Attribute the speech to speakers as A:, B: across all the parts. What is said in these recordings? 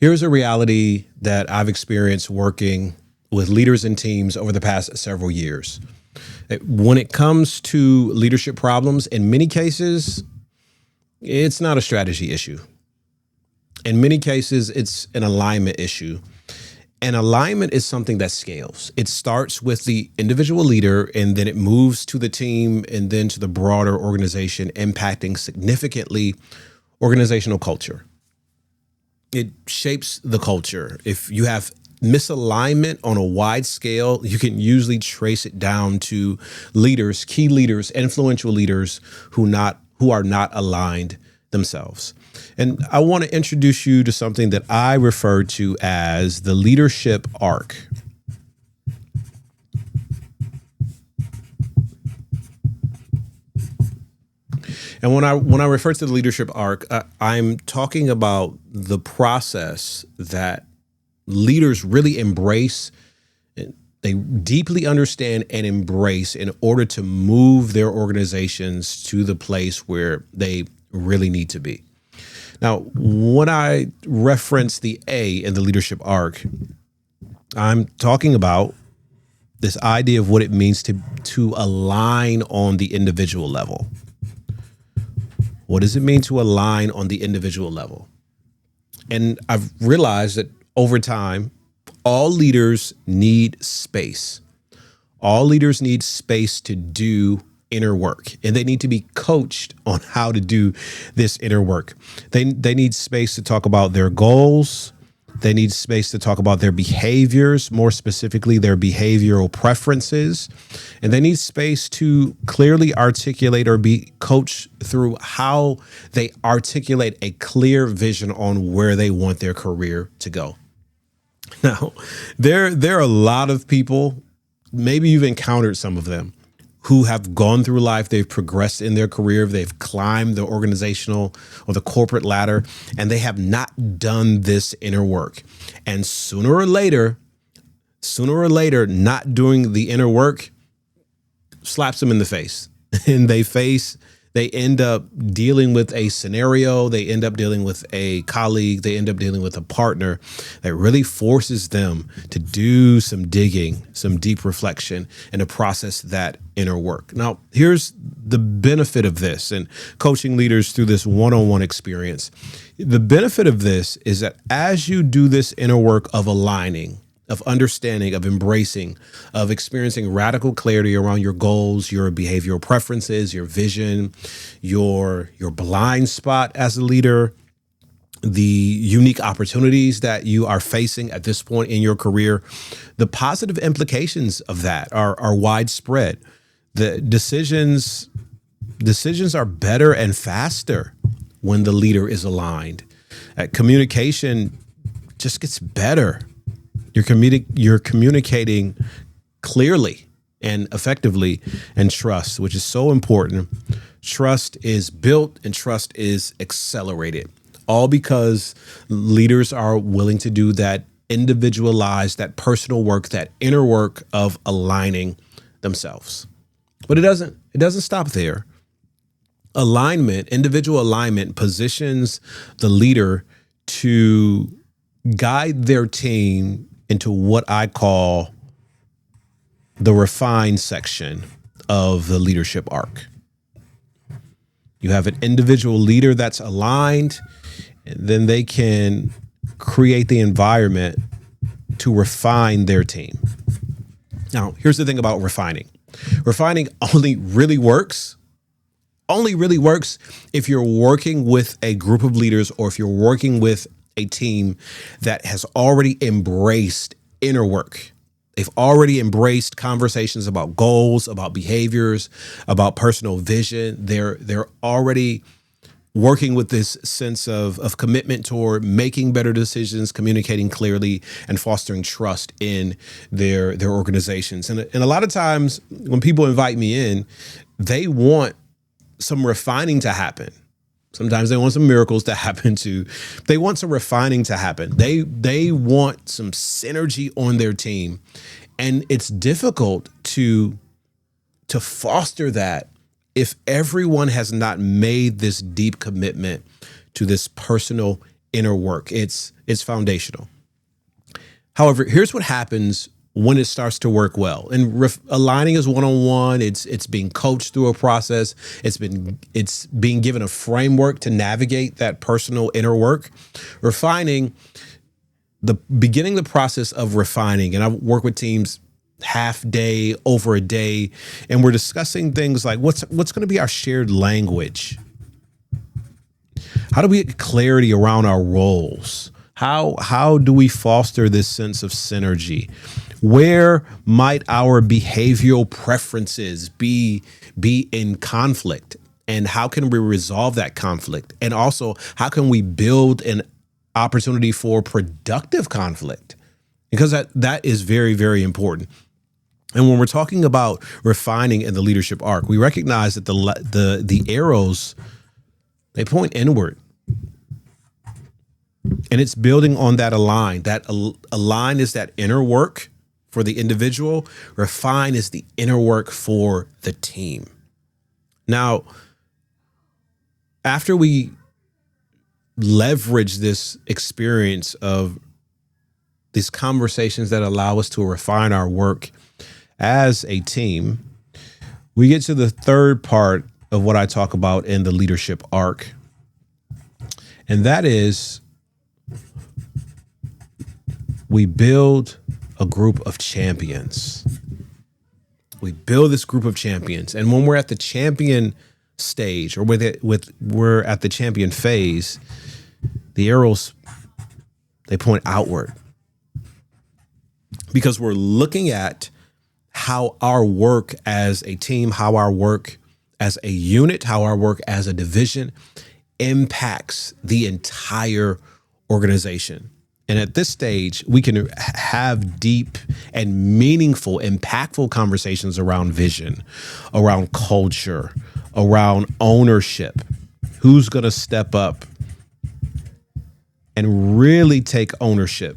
A: Here's a reality that I've experienced working with leaders and teams over the past several years. When it comes to leadership problems, in many cases, it's not a strategy issue. In many cases, it's an alignment issue. And alignment is something that scales. It starts with the individual leader, and then it moves to the team and then to the broader organization, impacting significantly organizational culture. It shapes the culture. If you have misalignment on a wide scale, you can usually trace it down to leaders, key leaders, influential leaders who are not aligned themselves. And I want to introduce you to something that I refer to as the leadership arc. And when I refer to the leadership arc, I'm talking about the process that leaders really embrace, they deeply understand and embrace in order to move their organizations to the place where they really need to be. Now, when I reference the A in the leadership arc, I'm talking about this idea of what it means to align on the individual level. What does it mean to align on the individual level? And I've realized that over time, all leaders need space. All leaders need space to do inner work, and they need to be coached on how to do this inner work. They need space to talk about their goals. They need space to talk about their behaviors, more specifically, their behavioral preferences. And they need space to clearly articulate or be coached through how they articulate a clear vision on where they want their career to go. Now, there are a lot of people, maybe you've encountered some of them, who have gone through life, they've progressed in their career, they've climbed the organizational or the corporate ladder, and they have not done this inner work. And sooner or later, not doing the inner work slaps them in the face. And they end up dealing with a scenario, they end up dealing with a colleague, they end up dealing with a partner that really forces them to do some digging, some deep reflection, and to process that inner work. Now, here's the benefit of this, and coaching leaders through this one-on-one experience. The benefit of this is that as you do this inner work of aligning, of understanding, of embracing, of experiencing radical clarity around your goals, your behavioral preferences, your vision, your blind spot as a leader, the unique opportunities that you are facing at this point in your career, the positive implications of that are widespread. The decisions are better and faster when the leader is aligned. Communication just gets better. You're communicating clearly and effectively, and trust, which is so important. Trust is built and trust is accelerated, all because leaders are willing to do that individualized, that personal work, that inner work of aligning themselves. But it doesn't stop there. Alignment, individual alignment, positions the leader to guide their team into what I call the refined section of the leadership arc. You have an individual leader that's aligned, and then they can create the environment to refine their team. Now, here's the thing about refining. Refining only really works if you're working with a group of leaders, or if you're working with a team that has already embraced inner work. They've already embraced conversations about goals, about behaviors, about personal vision. They're already working with this sense of commitment toward making better decisions, communicating clearly, and fostering trust in their organizations. And a lot of times when people invite me in, they want some refining to happen. Sometimes they want some miracles to happen too. They want some refining to happen. They want some synergy on their team. And it's difficult to foster that if everyone has not made this deep commitment to this personal inner work. It's foundational. However, here's what happens when it starts to work well. And aligning is one-on-one. It's being coached through a process. It's being given a framework to navigate that personal inner work. Refining, beginning the process of refining. And I work with teams half day, over a day, and we're discussing things like what's going to be our shared language. How do we get clarity around our roles? How do we foster this sense of synergy? Where might our behavioral preferences be in conflict? And how can we resolve that conflict? And also, how can we build an opportunity for productive conflict? Because that is very, very important. And when we're talking about refining in the leadership arc, we recognize that the arrows, they point inward. And it's building on that align. That align is that inner work for the individual. Refine is the inner work for the team. Now, after we leverage this experience of these conversations that allow us to refine our work as a team, we get to the third part of what I talk about in the leadership arc. And that is, we build a group of champions. We build this group of champions. And when we're at the champion stage, or we're at the champion phase, the arrows, they point outward. Because we're looking at how our work as a team, how our work as a unit, how our work as a division impacts the entire organization. And at this stage, we can have deep and meaningful, impactful conversations around vision, around culture, around ownership. Who's going to step up and really take ownership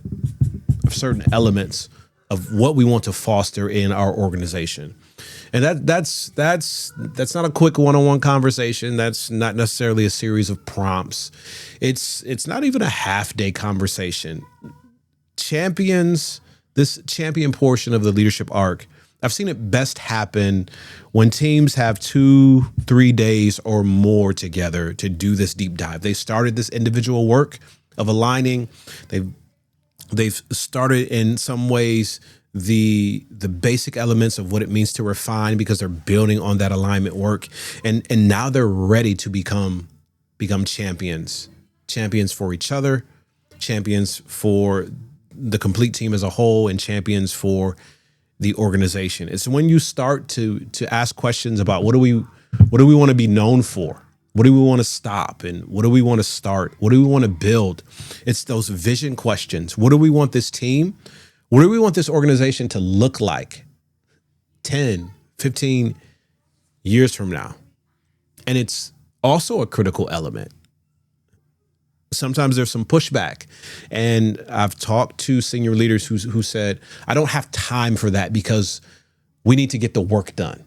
A: of certain elements of what we want to foster in our organization? And that's not a quick one-on-one conversation. That's not necessarily a series of prompts. It's not even a half-day conversation. This champion portion of the leadership arc, I've seen it best happen when teams have 2-3 days or more together to do this deep dive. They started this individual work of aligning. They've started in some ways the basic elements of what it means to refine, because they're building on that alignment work, and now they're ready to become champions for each other, champions for the complete team as a whole, and champions for the organization. It's when you start to ask questions about what do we want to be known for? What do we want to stop? And what do we want to start? What do we want to build? It's those vision questions. What do we want this team? What do we want this organization to look like 10, 15 years from now? And it's also a critical element. Sometimes there's some pushback. And I've talked to senior leaders who said, I don't have time for that because we need to get the work done.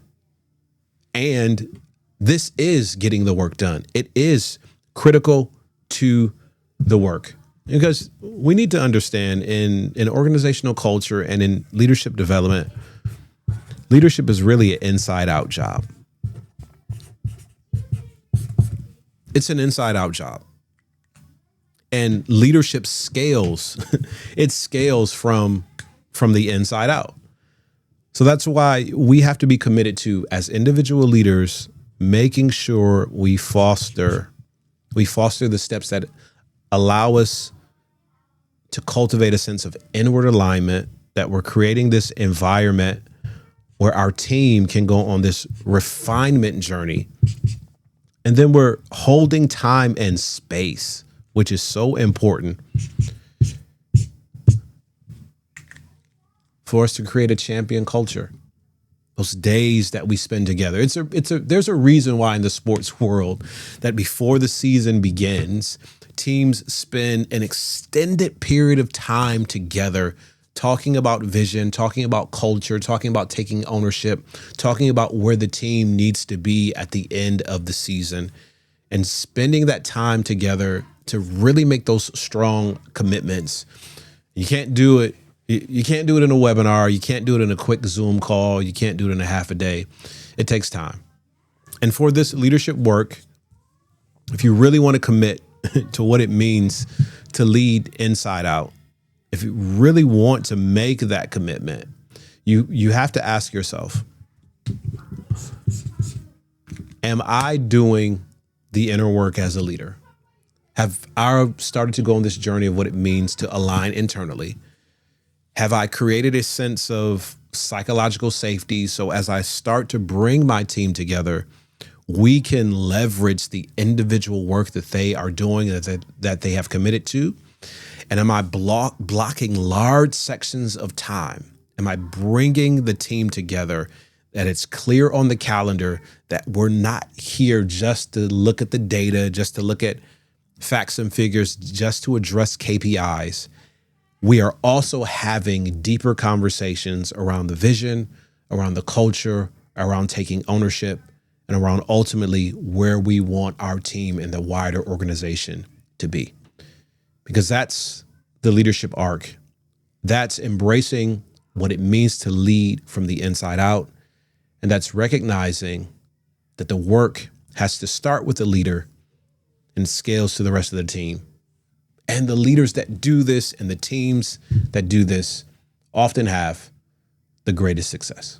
A: And this is getting the work done. It is critical to the work, because we need to understand in organizational culture and in leadership development, leadership is really an inside-out job. It's an inside-out job. And leadership scales. It scales from the inside out. So that's why we have to be committed to, as individual leaders, making sure we foster the steps that allow us to cultivate a sense of inward alignment, that we're creating this environment where our team can go on this refinement journey. And then we're holding time and space, which is so important for us to create a champion culture. Those days that we spend together. There's a reason why in the sports world that before the season begins, teams spend an extended period of time together talking about vision, talking about culture, talking about taking ownership, talking about where the team needs to be at the end of the season. And spending that time together to really make those strong commitments. You can't do it. You can't do it in a webinar. You can't do it in a quick Zoom call. You can't do it in a half a day. It takes time. And for this leadership work, if you really want to commit to what it means to lead inside out, if you really want to make that commitment, you have to ask yourself, am I doing the inner work as a leader? Have I started to go on this journey of what it means to align internally? Have I created a sense of psychological safety so as I start to bring my team together, we can leverage the individual work that they are doing, that they have committed to? And am I blocking large sections of time? Am I bringing the team together, that it's clear on the calendar that we're not here just to look at the data, just to look at facts and figures, just to address KPIs? We are also having deeper conversations around the vision, around the culture, around taking ownership, and around ultimately where we want our team and the wider organization to be. Because that's the leadership arc. That's embracing what it means to lead from the inside out. And that's recognizing that the work has to start with the leader and scales to the rest of the team. And the leaders that do this and the teams that do this often have the greatest success.